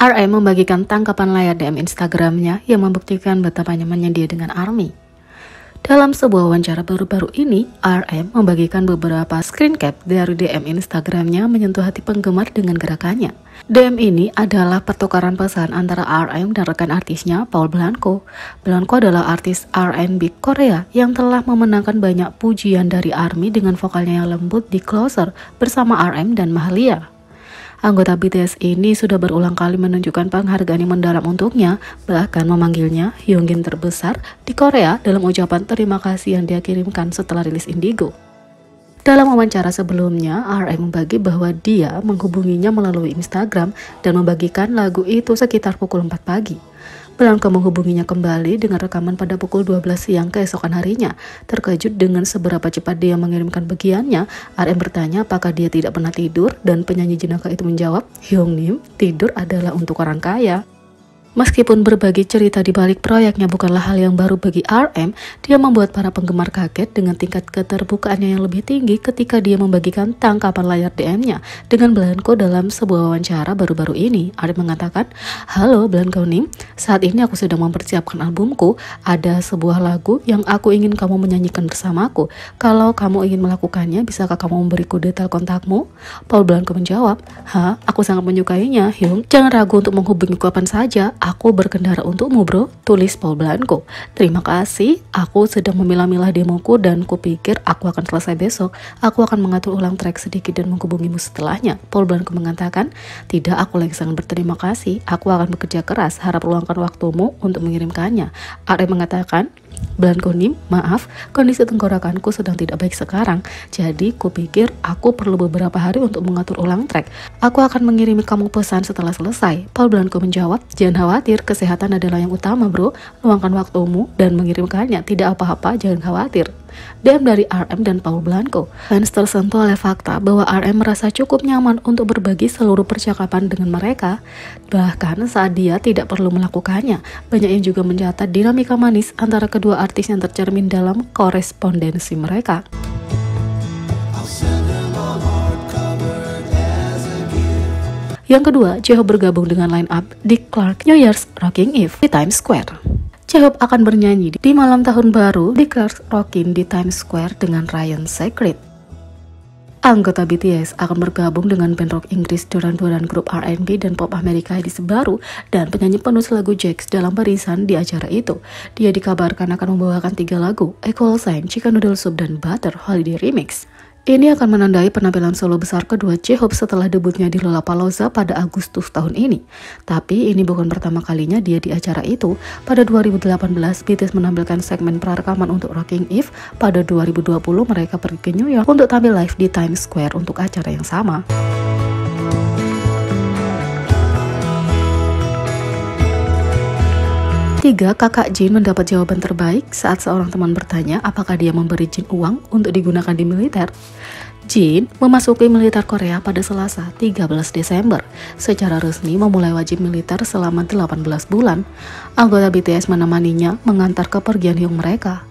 RM membagikan tangkapan layar DM Instagramnya yang membuktikan betapa nyamannya dia dengan ARMY. Dalam sebuah wawancara baru-baru ini, RM membagikan beberapa screen cap dari DM Instagramnya menyentuh hati penggemar dengan gerakannya. DM ini adalah pertukaran pesan antara RM dan rekan artisnya, Paul Blanco. Blanco adalah artis R&B Korea yang telah memenangkan banyak pujian dari ARMY dengan vokalnya yang lembut di Closer bersama RM dan Mahalia. Anggota BTS ini sudah berulang kali menunjukkan penghargaan yang mendalam untuknya, bahkan memanggilnya Hyunjin terbesar di Korea dalam ucapan terima kasih yang dia kirimkan setelah rilis Indigo. Dalam wawancara sebelumnya, RM membagi bahwa dia menghubunginya melalui Instagram dan membagikan lagu itu sekitar pukul 4 pagi. Blanco menghubunginya kembali dengan rekaman pada pukul 12 siang keesokan harinya. Terkejut dengan seberapa cepat dia mengirimkan bagiannya, RM bertanya apakah dia tidak pernah tidur dan penyanyi jenaka itu menjawab, Hyungnim, tidur adalah untuk orang kaya. Meskipun berbagi cerita di balik proyeknya bukanlah hal yang baru bagi RM, dia membuat para penggemar kaget dengan tingkat keterbukaannya yang lebih tinggi ketika dia membagikan tangkapan layar DM-nya dengan Blanco dalam sebuah wawancara baru-baru ini. RM mengatakan, "Halo Blanco Nim, saat ini aku sedang mempersiapkan albumku. Ada sebuah lagu yang aku ingin kamu menyanyikan bersamaku. Kalau kamu ingin melakukannya, bisakah kamu memberiku detail kontakmu?" Paul Blanco menjawab, Aku sangat menyukainya, Hyung. Jangan ragu untuk menghubungiku kapan saja. Aku berkendara untukmu bro, tulis Paul Blanco. Terima kasih, aku sedang memilah-milah demoku dan kupikir aku akan selesai besok. Aku akan mengatur ulang track sedikit dan menghubungimu setelahnya. Paul Blanco mengatakan, tidak, aku lagi sangat berterima kasih. Aku akan bekerja keras, harap luangkan waktumu untuk mengirimkannya. RM mengatakan, Blanco Nim, maaf, kondisi tenggorokanku sedang tidak baik sekarang. Jadi kupikir aku perlu beberapa hari untuk mengatur ulang track. Aku akan mengirimi kamu pesan setelah selesai. Paul Blanco menjawab, jangan khawatir, kesehatan adalah yang utama bro. Luangkan waktumu dan mengirimkannya, tidak apa-apa, jangan khawatir. DM dari RM dan Paul Blanco. Fans tersentuh oleh fakta bahwa RM merasa cukup nyaman untuk berbagi seluruh percakapan dengan mereka, bahkan saat dia tidak perlu melakukannya. Banyak yang juga mencatat dinamika manis antara kedua artis yang tercermin dalam korespondensi mereka. Yang kedua, J-Hope bergabung dengan line-up di Clark New Year's Rockin' Eve di Times Square. J-Hope akan bernyanyi di malam tahun baru di Clark Rockin' di Times Square dengan Ryan Seacrest. Anggota BTS akan bergabung dengan band rock Inggris Duran Duran, grup R&B dan pop Amerika di Sebaru, dan penyanyi penulis lagu Jax dalam barisan di acara itu. Dia dikabarkan akan membawakan 3 lagu, Equal Sign, Chicken Noodle Soup, dan Butter Holiday Remix. Ini akan menandai penampilan solo besar kedua J-Hope setelah debutnya di Lollapalooza pada Agustus tahun ini. Tapi ini bukan pertama kalinya dia di acara itu. Pada 2018, BTS menampilkan segmen prarekaman untuk Rockin' Eve. Pada 2020, mereka pergi ke New York untuk tampil live di Times Square untuk acara yang sama. Tiga, kakak Jin mendapat jawaban terbaik saat seorang teman bertanya apakah dia memberi Jin uang untuk digunakan di militer. Jin memasuki militer Korea pada Selasa 13 Desember. Secara resmi memulai wajib militer selama 18 bulan. Anggota BTS menemaninya mengantar kepergian Hyung mereka.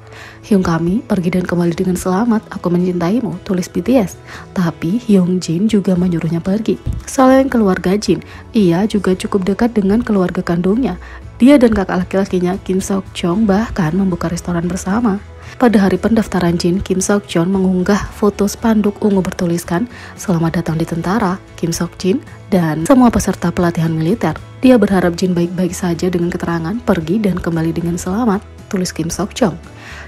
Hyung, kami pergi dan kembali dengan selamat, aku mencintaimu, tulis BTS. Tapi Hyung Jin juga menyuruhnya pergi. Selain keluarga Jin, ia juga cukup dekat dengan keluarga kandungnya. Dia dan kakak laki-lakinya Kim Sok Jong bahkan membuka restoran bersama. Pada hari pendaftaran Jin, Kim Sok Jong mengunggah foto spanduk ungu bertuliskan "Selamat datang di tentara, Kim Sok Jin" dan semua peserta pelatihan militer. Dia berharap Jin baik-baik saja dengan keterangan pergi dan kembali dengan selamat, tulis Kim Sok Jong.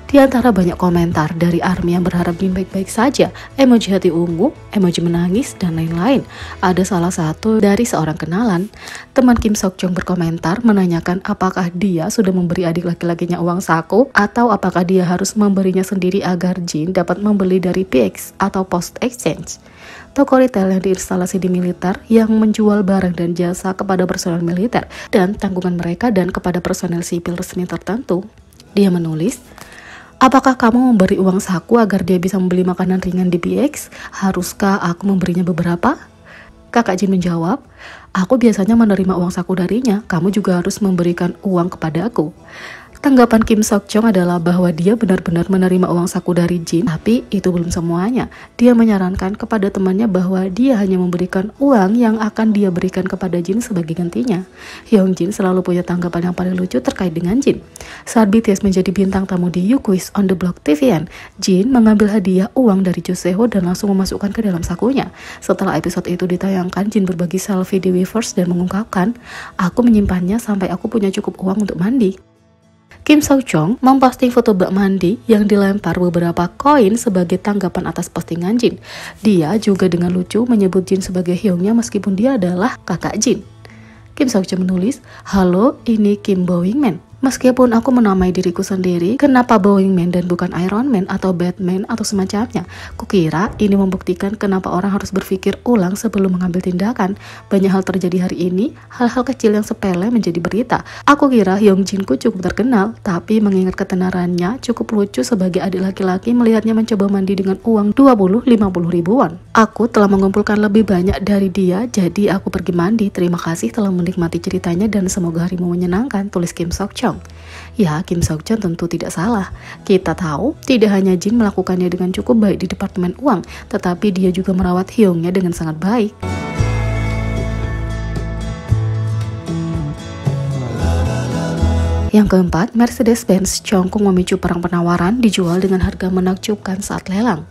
Di antara banyak komentar dari ARMY yang berharap Jin baik-baik saja, emoji hati ungu, emoji menangis, dan lain-lain. Ada salah satu dari seorang kenalan. Teman Kim Sok Jong berkomentar menanyakan apakah dia sudah memberi adik laki-lakinya uang saku atau apakah dia harus memberinya sendiri agar Jin dapat membeli dari PX atau Post Exchange, toko retail yang diinstalasi di militer yang menjual barang dan jasa kepada personel militer dan tanggungan mereka dan kepada personel sipil resmi tertentu. Dia menulis, apakah kamu memberi uang saku agar dia bisa membeli makanan ringan di PX? Haruskah aku memberinya beberapa? Kakak Jin menjawab, aku biasanya menerima uang saku darinya, kamu juga harus memberikan uang kepada aku. Tanggapan Kim Sok Jong adalah bahwa dia benar-benar menerima uang saku dari Jin, tapi itu belum semuanya. Dia menyarankan kepada temannya bahwa dia hanya memberikan uang yang akan dia berikan kepada Jin sebagai gantinya. Hyunjin selalu punya tanggapan yang paling lucu terkait dengan Jin. Saat BTS menjadi bintang tamu di You Quiz on the Block TVN, Jin mengambil hadiah uang dari Joo Se-ho dan langsung memasukkan ke dalam sakunya. Setelah episode itu ditayangkan, Jin berbagi selfie di Weverse dan mengungkapkan, "Aku menyimpannya sampai aku punya cukup uang untuk mandi." Kim Sok Jong memposting foto bak mandi yang dilempar beberapa koin sebagai tanggapan atas postingan Jin. Dia juga dengan lucu menyebut Jin sebagai hyungnya meskipun dia adalah kakak Jin. Kim Sok Jong menulis, "Halo, ini Kim Boeing Man. Meskipun aku menamai diriku sendiri, kenapa Boeing Man dan bukan Iron Man atau Batman atau semacamnya? Kukira ini membuktikan kenapa orang harus berpikir ulang sebelum mengambil tindakan. Banyak hal terjadi hari ini, hal-hal kecil yang sepele menjadi berita. Aku kira Hyunjinku cukup terkenal, tapi mengingat ketenarannya cukup lucu sebagai adik laki-laki melihatnya mencoba mandi dengan uang 20-50 ribuan. Aku telah mengumpulkan lebih banyak dari dia, jadi aku pergi mandi. Terima kasih telah menikmati ceritanya dan semoga harimu menyenangkan," tulis Kim Sok Jong. Ya, Kim Sok Jong tentu tidak salah. Kita tahu, tidak hanya Jin melakukannya dengan cukup baik di departemen uang, tetapi dia juga merawat Hyungnya dengan sangat baik. Yang keempat, Mercedes-Benz Jungkook memicu perang penawaran dijual dengan harga menakjubkan saat lelang.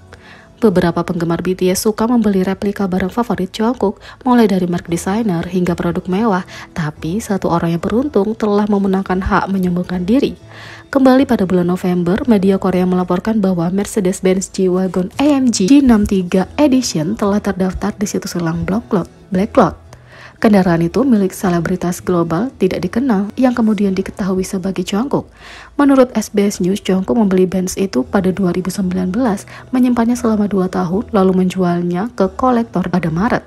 Beberapa penggemar BTS suka membeli replika barang favorit Jungkook, mulai dari merek desainer hingga produk mewah, tapi satu orang yang beruntung telah memenangkan hak menyumbangkan diri. Kembali pada bulan November, media Korea melaporkan bahwa Mercedes-Benz G-Wagon AMG G63 Edition telah terdaftar di situs lelang Black Lot. Kendaraan itu milik selebritas global tidak dikenal yang kemudian diketahui sebagai Jungkook. Menurut SBS News, Jungkook membeli Benz itu pada 2019, menyimpannya selama 2 tahun, lalu menjualnya ke kolektor pada Maret.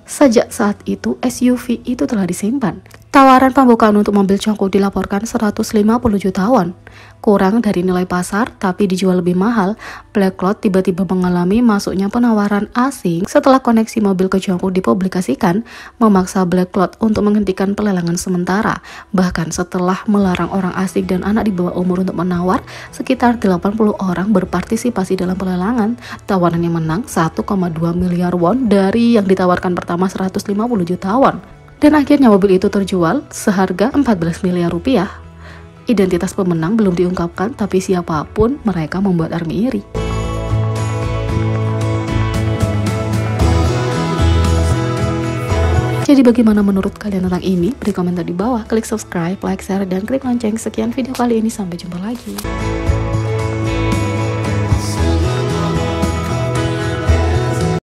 Sejak saat itu, SUV itu telah disimpan. Tawaran pembukaan untuk mobil Jungkook dilaporkan 150 juta won. Kurang dari nilai pasar, tapi dijual lebih mahal. Black Lot tiba-tiba mengalami masuknya penawaran asing setelah koneksi mobil ke Jungkook dipublikasikan, memaksa Black Lot untuk menghentikan pelelangan sementara. Bahkan setelah melarang orang asing dan anak di bawah umur untuk menawar, sekitar 80 orang berpartisipasi dalam pelelangan. Tawaran yang menang 1,2 miliar won dari yang ditawarkan pertama 150 juta won. Dan akhirnya mobil itu terjual seharga 14 miliar rupiah. Identitas pemenang belum diungkapkan, tapi siapapun mereka membuat ARMY iri. Jadi bagaimana menurut kalian tentang ini? Beri komentar di bawah, klik subscribe, like, share, dan klik lonceng. Sekian video kali ini, sampai jumpa lagi.